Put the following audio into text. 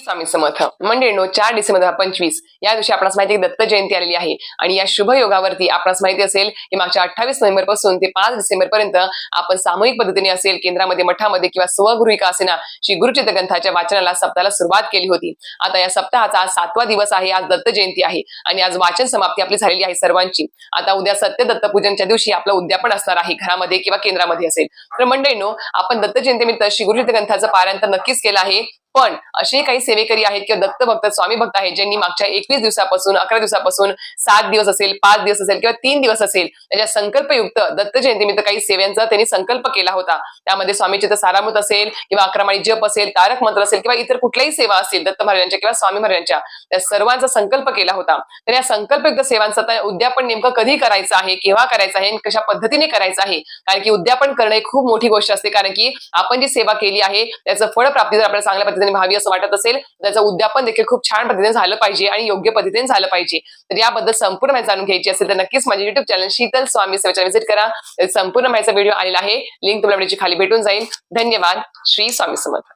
स्वामी समर्थ मंडळींनो, 4 डिसेंबर 2025 या दिवशी आपणास माहिती दत्त जयंती आलेली आहे आणि या शुभ योगावरती आपणास माहिती असेल की मागच्या 28 नोव्हेंबर पासून ते 5 डिसेंबर पर्यंत आपण सामूहिक पद्धतीने असेल केंद्रामध्ये मठामध्ये किंवा स्वगृहिका असेना श्री गुरुचित्र ग्रंथाच्या वाचनाला सप्ताहाला सुरुवात केली होती। आता या सप्ताहाचा आज 7वा दिवस आहे। आज दत्त जयंती आहे आणि आज वाचन समाप्ती आपली झालेली आहे सर्वांची। आता उद्या सत्य दत्त पूजनच्या दिवशी आपलं उद्यापन असणार आहे घरामध्ये किंवा केंद्रामध्ये असेल। तर मंडळींनो, आपण दत्त जयंतीनिमित्त श्री गुरुचित्र ग्रंथाचं पारायण तर नक्कीच केलं आहे, पण असे काही सेवेकरी आहेत किंवा दत्त भक्त स्वामी भक्त आहेत ज्यांनी मागच्या 21 दिवसापासून 11 दिवसापासून 7 दिवस असेल 5 दिवस असेल किंवा 3 दिवस असेल त्याच्या संकल्पयुक्त दत्त जयंतीनिमित्त काही सेवांचा त्यांनी संकल्प केला होता। त्यामध्ये स्वामीचे सारामृत असेल किंवा 11 माळी जप असेल, तारक मंत्र असेल किंवा इतर कुठल्याही सेवा असेल दत्त महाराजांच्या किंवा स्वामी महाराजांच्या, त्या सर्वांचा संकल्प केला होता। तर या संकल्पयुक्त सेवांचा उद्यापन नेमकं कधी करायचं आहे, केव्हा करायचं आहे, कशा पद्धतीने करायचं आहे, कारण की उद्यापन करणे खूप मोठी गोष्ट असते। कारण की आपण जी सेवा केली आहे त्याचं फळ प्राप्ती जर आपल्याला चांगल्या पद्धतीने व्हावी असं वाटत असेल त्याचं उद्यापन देखील खूप छान पद्धतीने झालं पाहिजे आणि योग्य पद्धतीने झालं पाहिजे। तर याबद्दल संपूर्ण माहिती जाणून घ्यायची असेल तर नक्कीच माझे YouTube चॅनल शीतल स्वामी सेवेचा व्हिजिट करा। संपूर्ण माहितीचा व्हिडिओ आलेला आहे, लिंक तुम्हाला खाली भेटून जाईल। धन्यवाद। श्री स्वामी समर्थ।